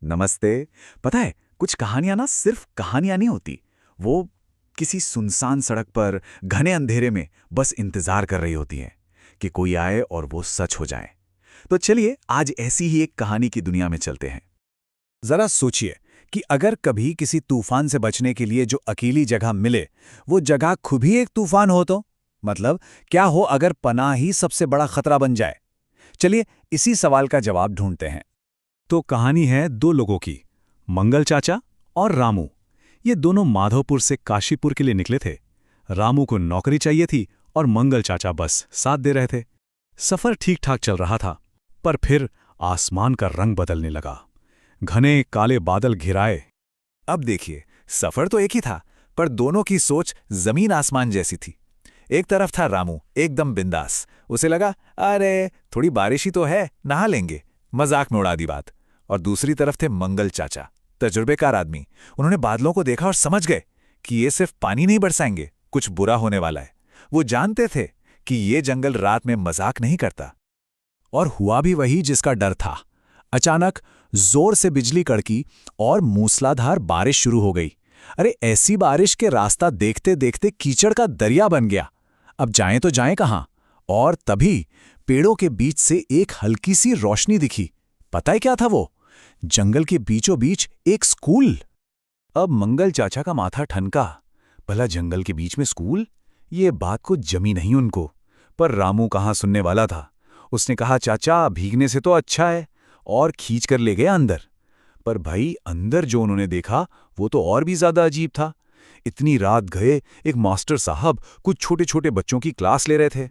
नमस्ते। पता है, कुछ कहानियां ना सिर्फ कहानियां नहीं होती। वो किसी सुनसान सड़क पर घने अंधेरे में बस इंतजार कर रही होती हैं कि कोई आए और वो सच हो जाए। तो चलिए आज ऐसी ही एक कहानी की दुनिया में चलते हैं। जरा सोचिए कि अगर कभी किसी तूफान से बचने के लिए जो अकेली जगह मिले, वो जगह खुद ही एक तूफान हो तो मतलब क्या हो अगर पनाह ही सबसे बड़ा खतरा बन जाए। चलिए इसी सवाल का जवाब ढूंढते हैं। तो कहानी है दो लोगों की, मंगल चाचा और रामू। ये दोनों माधोपुर से काशीपुर के लिए निकले थे। रामू को नौकरी चाहिए थी और मंगल चाचा बस साथ दे रहे थे। सफर ठीक ठाक चल रहा था, पर फिर आसमान का रंग बदलने लगा। घने काले बादल घिराए। अब देखिए, सफर तो एक ही था, पर दोनों की सोच जमीन आसमान जैसी थी। एक तरफ था रामू, एकदम बिंदास। उसे लगा, अरे थोड़ी बारिश ही तो है, नहा लेंगे, मजाक में उड़ा दी बात। और दूसरी तरफ थे मंगल चाचा, तजुर्बेकार आदमी। उन्होंने बादलों को देखा और समझ गए कि ये सिर्फ पानी नहीं बरसाएंगे, कुछ बुरा होने वाला है। वो जानते थे कि ये जंगल रात में मजाक नहीं करता। और हुआ भी वही जिसका डर था। अचानक जोर से बिजली कड़की और मूसलाधार बारिश शुरू हो गई। अरे ऐसी बारिश के रास्ता देखते देखते कीचड़ का दरिया बन गया। अब जाएं तो जाएं कहां। और तभी पेड़ों के बीच से एक हल्की सी रोशनी दिखी। पता है क्या था वो? जंगल के बीचों बीच एक स्कूल। अब मंगल चाचा का माथा ठनका। भला जंगल के बीच में स्कूल? ये बात को जमी नहीं उनको। पर रामू कहाँ सुनने वाला था। उसने कहा, चाचा भीगने से तो अच्छा है, और खींच कर ले गया अंदर। पर भाई अंदर जो उन्होंने देखा वो तो और भी ज्यादा अजीब था। इतनी रात गए एक मास्टर साहब कुछ छोटे छोटे बच्चों की क्लास ले रहे थे।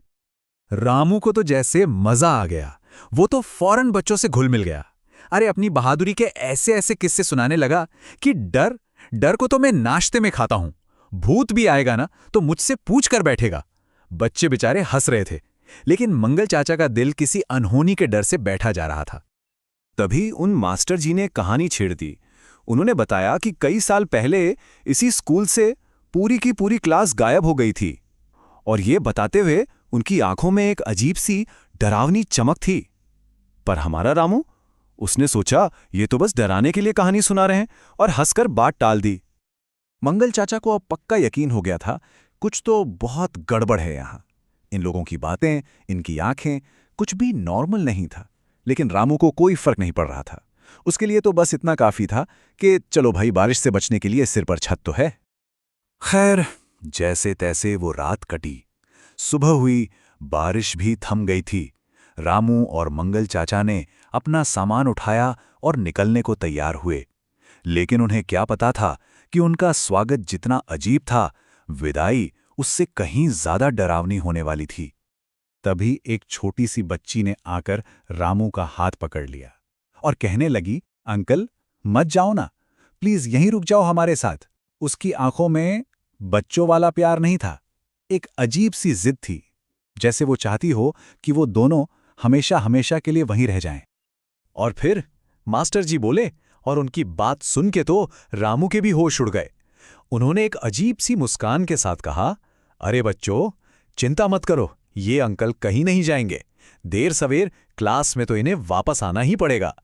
रामू को तो जैसे मजा आ गया। वो तो फौरन बच्चों से घुल मिल गया। अरे अपनी बहादुरी के ऐसे ऐसे किस्से सुनाने लगा कि डर डर को तो मैं नाश्ते में खाता हूं। भूत भी आएगा ना तो मुझसे पूछ कर बैठेगा। बच्चे बेचारे हंस रहे थे, लेकिन मंगल चाचा का दिल किसी अनहोनी के डर से बैठा जा रहा था। तभी उन मास्टर जी ने कहानी छेड़ दी। उन्होंने बताया कि कई साल पहले इसी स्कूल से पूरी की पूरी क्लास गायब हो गई थी। और ये बताते हुए उनकी आंखों में एक अजीब सी डरावनी चमक थी। पर हमारा रामू, उसने सोचा ये तो बस डराने के लिए कहानी सुना रहे हैं, और हंसकर बात टाल दी। मंगल चाचा को अब पक्का यकीन हो गया था, कुछ तो बहुत गड़बड़ है यहां। इन लोगों की बातें, इनकी आंखें, कुछ भी नॉर्मल नहीं था। लेकिन रामू को कोई फर्क नहीं पड़ रहा था। उसके लिए तो बस इतना काफी था कि चलो भाई, बारिश से बचने के लिए सिर पर छत तो है। खैर, जैसे तैसे वो रात कटी। सुबह हुई, बारिश भी थम गई थी। रामू और मंगल चाचा ने अपना सामान उठाया और निकलने को तैयार हुए। लेकिन उन्हें क्या पता था कि उनका स्वागत जितना अजीब था, विदाई उससे कहीं ज्यादा डरावनी होने वाली थी। तभी एक छोटी सी बच्ची ने आकर रामू का हाथ पकड़ लिया और कहने लगी, अंकल मत जाओ ना, प्लीज यहीं रुक जाओ हमारे साथ। उसकी आंखों में बच्चों वाला प्यार नहीं था, एक अजीब सी जिद थी, जैसे वो चाहती हो कि वो दोनों हमेशा हमेशा के लिए वहीं रह जाएं। और फिर मास्टर जी बोले, और उनकी बात सुन के तो रामू के भी होश उड़ गए। उन्होंने एक अजीब सी मुस्कान के साथ कहा, अरे बच्चों, चिंता मत करो, ये अंकल कहीं नहीं जाएंगे। देर सवेर क्लास में तो इन्हें वापस आना ही पड़ेगा।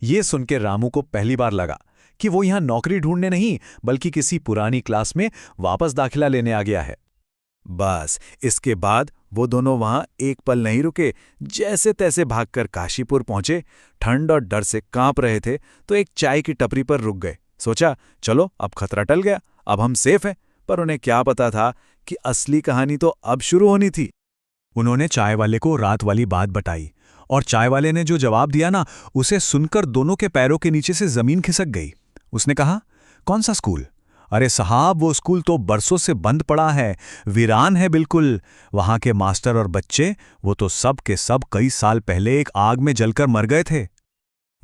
ये सुनकर रामू को पहली बार लगा कि वो यहां नौकरी ढूंढने नहीं, बल्कि किसी पुरानी क्लास में वापस दाखिला लेने आ गया है। बस इसके बाद वो दोनों वहां एक पल नहीं रुके। जैसे तैसे भागकर काशीपुर पहुंचे। ठंड और डर से कांप रहे थे तो एक चाय की टपरी पर रुक गए। सोचा चलो अब खतरा टल गया, अब हम सेफ हैं। पर उन्हें क्या पता था कि असली कहानी तो अब शुरू होनी थी। उन्होंने चाय वाले को रात वाली बात बताई, और चाय वाले ने जो जवाब दिया ना, उसे सुनकर दोनों के पैरों के नीचे से जमीन खिसक गई। उसने कहा, कौन सा स्कूल? अरे साहब, वो स्कूल तो बरसों से बंद पड़ा है, वीरान है बिल्कुल। वहां के मास्टर और बच्चे, वो तो सब के सब कई साल पहले एक आग में जलकर मर गए थे।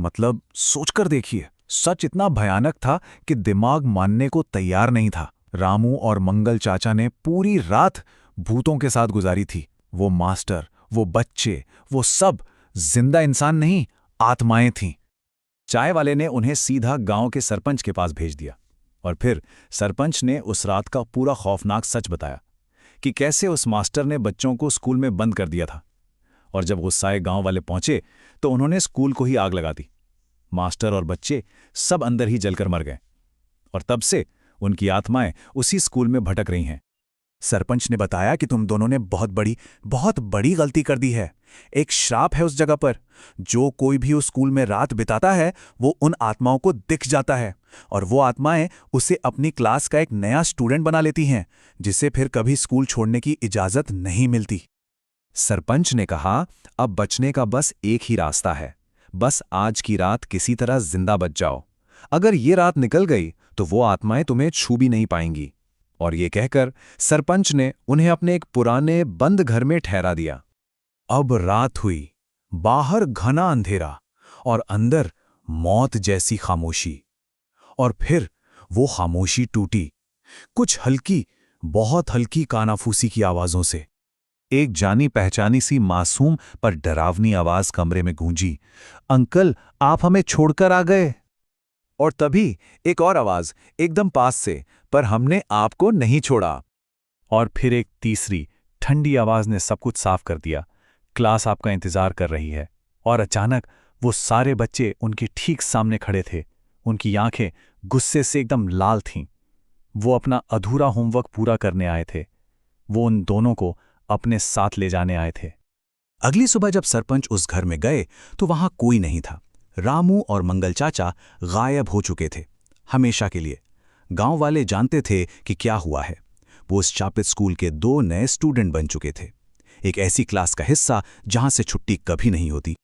मतलब सोचकर देखिए, सच इतना भयानक था कि दिमाग मानने को तैयार नहीं था। रामू और मंगल चाचा ने पूरी रात भूतों के साथ गुजारी थी। वो मास्टर, वो बच्चे, वो सब जिंदा इंसान नहीं, आत्माएं थीं। चाय वाले ने उन्हें सीधा गांव के सरपंच के पास भेज दिया। और फिर सरपंच ने उस रात का पूरा खौफनाक सच बताया कि कैसे उस मास्टर ने बच्चों को स्कूल में बंद कर दिया था। और जब गुस्साए गांव वाले पहुंचे तो उन्होंने स्कूल को ही आग लगा दी। मास्टर और बच्चे सब अंदर ही जलकर मर गए और तब से उनकी आत्माएं उसी स्कूल में भटक रही हैं। सरपंच ने बताया कि तुम दोनों ने बहुत बड़ी गलती कर दी है। एक श्राप है उस जगह पर। जो कोई भी उस स्कूल में रात बिताता है वो उन आत्माओं को दिख जाता है और वो आत्माएं उसे अपनी क्लास का एक नया स्टूडेंट बना लेती हैं, जिसे फिर कभी स्कूल छोड़ने की इजाजत नहीं मिलती। सरपंच ने कहा, अब बचने का बस एक ही रास्ता है। बस आज की रात किसी तरह जिंदा बच जाओ। अगर ये रात निकल गई तो वो आत्माएं तुम्हें छू भी नहीं पाएंगी। और ये कहकर सरपंच ने उन्हें अपने एक पुराने बंद घर में ठहरा दिया। अब रात हुई, बाहर घना अंधेरा और अंदर मौत जैसी खामोशी। और फिर वो खामोशी टूटी, कुछ हल्की, बहुत हल्की कानाफूसी की आवाजों से। एक जानी पहचानी सी मासूम पर डरावनी आवाज कमरे में गूंजी, अंकल आप हमें छोड़कर आ गए। और तभी एक और आवाज एकदम पास से, पर हमने आपको नहीं छोड़ा। और फिर एक तीसरी ठंडी आवाज ने सब कुछ साफ कर दिया, क्लास आपका इंतजार कर रही है। और अचानक वो सारे बच्चे उनके ठीक सामने खड़े थे। उनकी आंखें गुस्से से एकदम लाल थीं। वो अपना अधूरा होमवर्क पूरा करने आए थे। वो उन दोनों को अपने साथ ले जाने आए थे। अगली सुबह जब सरपंच उस घर में गए तो वहां कोई नहीं था। रामू और मंगल चाचा गायब हो चुके थे, हमेशा के लिए। गांव वाले जानते थे कि क्या हुआ है। वो उस शापित स्कूल के 2 नए स्टूडेंट बन चुके थे, एक ऐसी क्लास का हिस्सा जहां से छुट्टी कभी नहीं होती।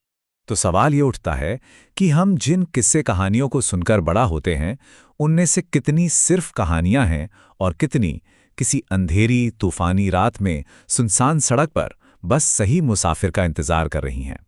तो सवाल ये उठता है कि हम जिन किस्से कहानियों को सुनकर बड़ा होते हैं, उनमें से कितनी सिर्फ कहानियां हैं और कितनी किसी अंधेरी तूफानी रात में सुनसान सड़क पर बस सही मुसाफिर का इंतजार कर रही हैं।